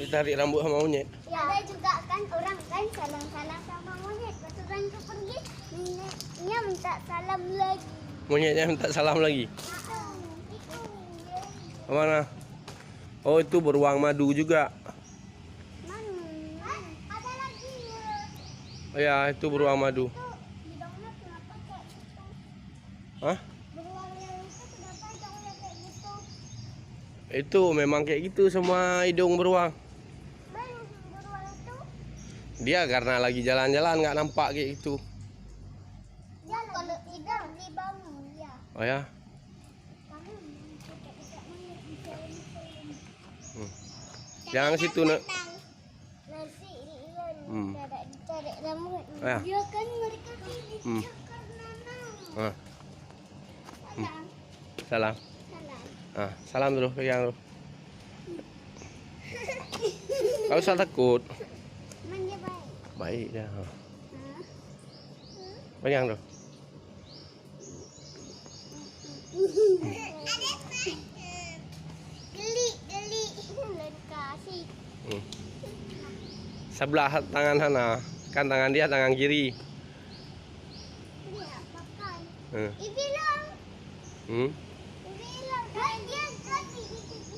ditarik rambut sama monyet. Ya, ada juga kan orang kan salam-salam sama monyet. Pas orang itu pergi, monyetnya minta salam lagi. Monyetnya minta salam lagi. Itu. Mana? Oh, itu beruang madu juga. Mana? Ada lagi. Oh ya, itu beruang madu. Itu hidungnya kenapa kayak gitu? Hah? Beruang yang itu kenapa hidungnya kayak gitu? Itu memang kayak gitu semua hidung beruang. Beruang itu Dia karena lagi jalan-jalan nggak nampak kayak gitu. dia kalau tidur dibangun ya. Oh ya? Kamu tidak Jangan situ nak. nasi Hmm. tidak ditarik rambut. Ya. Dia kan mereka Hmm. karena Ah, salam. salam. Salam. Salam dulu, pegang dulu. Gak usah takut. Manja baik. Baik ya. Hah? Pegang dulu. Geli. Lain kasih. Sebelah tangan sana. Kan tangan dia tangan kiri. Dia makan. Hmm. Bilang. Hmm. Bilang. Kan dia tadi gitu.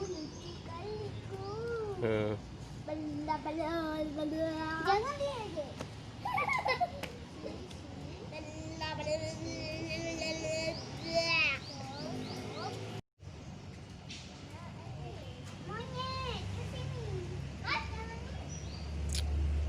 Nanti kaliku. Hmm. Bala. Jangan dia aja. Monyet, kesini.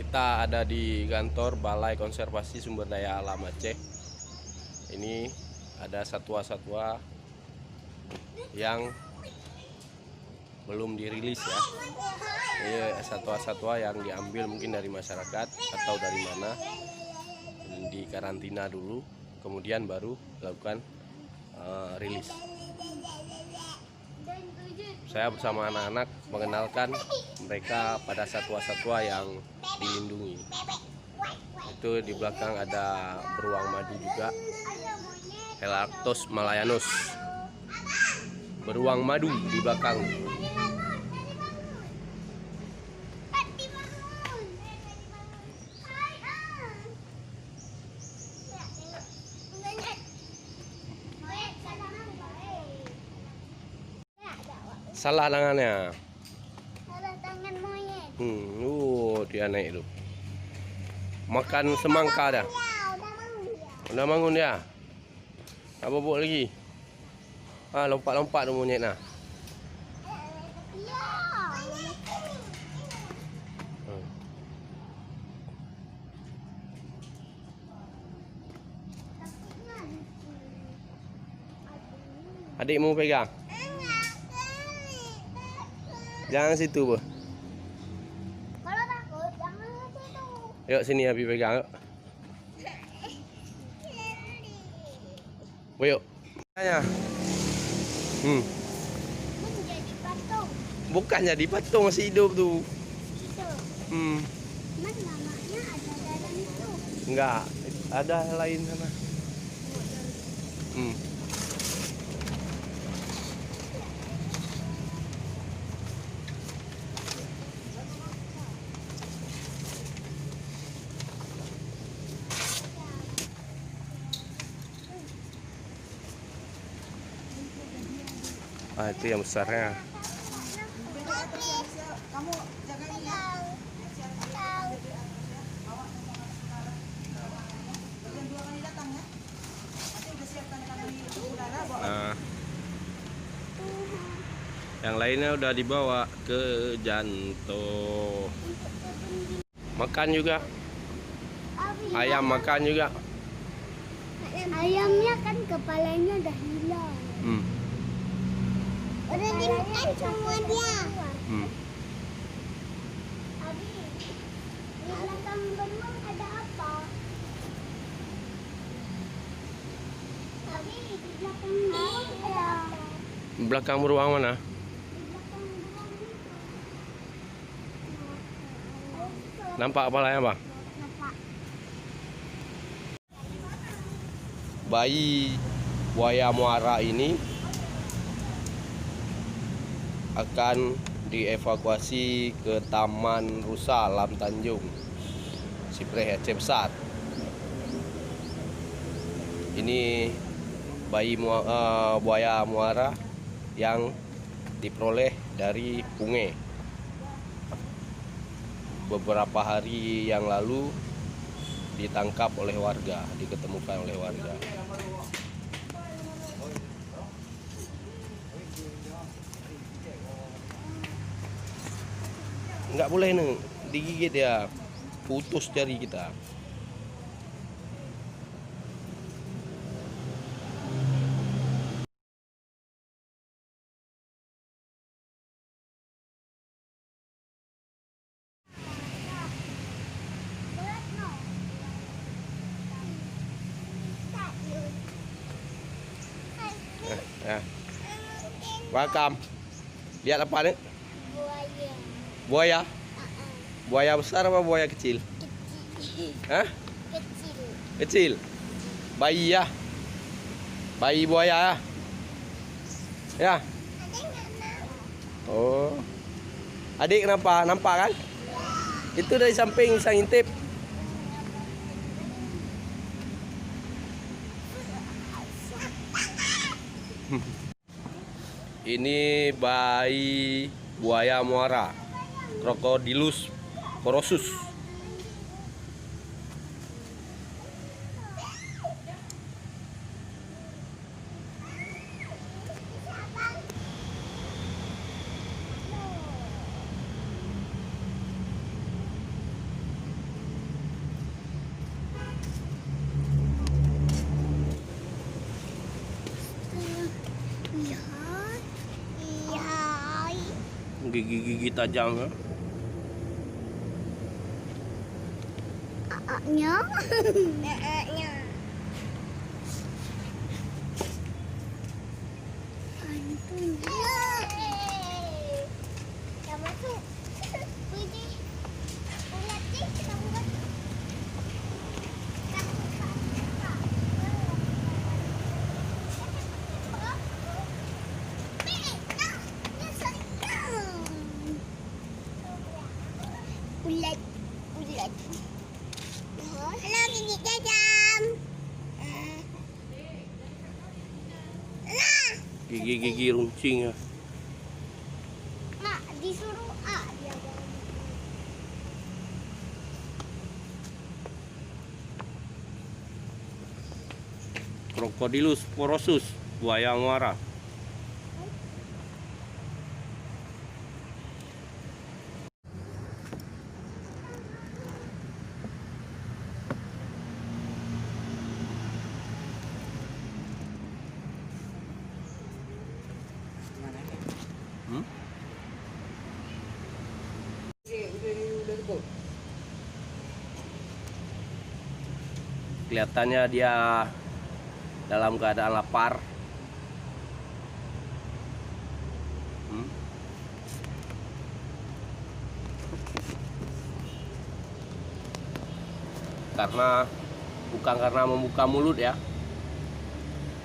Kita ada di kantor Balai Konservasi Sumber Daya Alam Aceh. Ini ada satwa-satwa yang belum dirilis ya. Ini satwa-satwa yang diambil mungkin dari masyarakat atau dari mana, di karantina dulu, kemudian baru lakukan rilis. Saya bersama anak-anak mengenalkan mereka pada satwa-satwa yang dilindungi. Itu di belakang ada beruang madu juga, Helarctos malayanus. Beruang madu di belakang. Salah tangannya. Salah tangan monyet. Dia naik itu. Makan semangka dah. Ya, udah bangun dia. Udah bangun dia. Tak bobok lagi. Lompat-lompat tu monyet nah. Ya. Adikmu pegang. Jangan situ, Bu. Kalau takut jangan ke situ. Yuk sini Abi pegang yuk. Yuk. Tanya. Menjadi patung. Bukan jadi patung, masih hidup tuh. Itu. Mas namanya ada dalam itu. Enggak, ada yang lain sana. Itu yang besarnya. Kamu jagain ya. Nah, yang lainnya udah dibawa ke Janto. Makan juga. Ayam makan juga. Ayamnya kan kepalanya udah hilang. Udah dimakan semua dia. Abi, di belakang beruang ada apa? Abi, di belakang beruang ada apa? Belakang beruang mana? Di belakang beruang itu. Nampak kepalanya, Bang? Nampak. Bayi buaya muara ini akan dievakuasi ke Taman Rusa Lam Tanjung, Sipreh Aceh Besar. Ini buaya muara yang diperoleh dari Punge. Beberapa hari yang lalu ditangkap oleh warga, diketemukan oleh warga. Nggak boleh nih digigit ya, putus jari kita. Nah, welcome. Lihat apa nih? Buaya. Buaya? Uh-uh. Buaya besar apa buaya kecil? Kecil. Hah? Kecil. Kecil. Bayi ya. Bayi buaya ya. Ya. Oh. Adik kenapa? Nampak kan? Itu dari samping bisa ngintip. Ini bayi buaya muara, Crocodylus porosus. Gigi-gigi tajam ya. Nya. Nya. Dah masuk. Pergi. Lihat ni kita buat. Ulat. Halo, gigi tajam. Gigi-gigi runcing ya. Mak, disuruh dia. Crocodylus porosus, buaya muara. Kelihatannya dia dalam keadaan lapar. Karena bukan karena membuka mulut ya,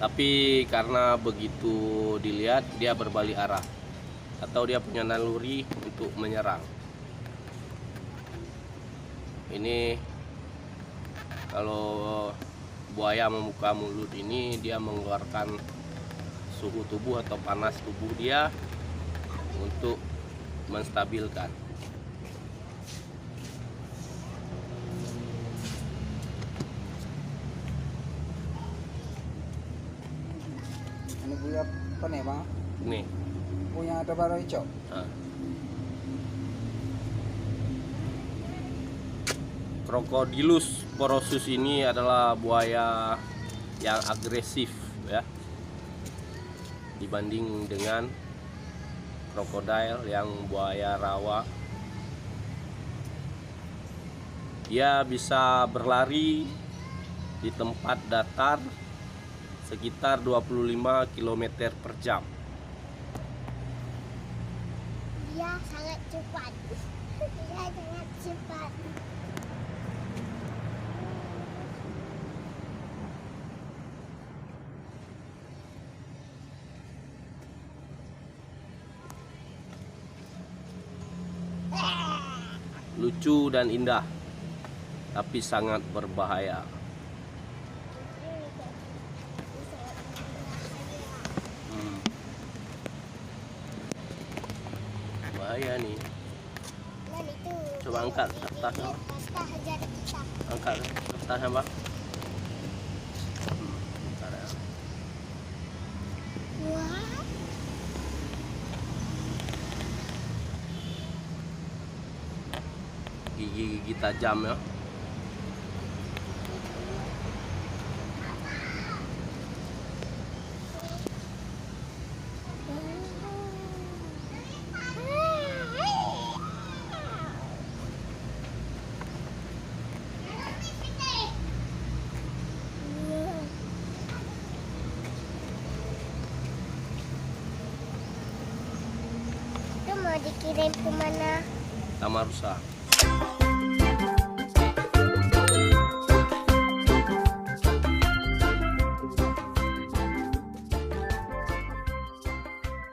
tapi karena begitu dilihat dia berbalik arah atau dia punya naluri untuk menyerang. Ini kalau buaya membuka mulut ini, dia mengeluarkan suhu tubuh atau panas tubuh dia untuk menstabilkan. Ini buaya apa nih bang? Nih. Punya ada baru hijau. Crocodylus porosus ini adalah buaya yang agresif ya, dibanding dengan krokodil yang buaya rawa. Dia bisa berlari di tempat datar sekitar 25 km per jam. Dia sangat cepat. Dia sangat cepat. lucu dan indah, tapi sangat berbahaya. Bahaya nih. Dan itu. Coba angkat kertasnya. Pasta hajar kita. Angkat kertasnya, Bang. Bentar ya. Wah. Gigi-gigi tajam ya. Itu mau dikirim kemana? Taman Rusa.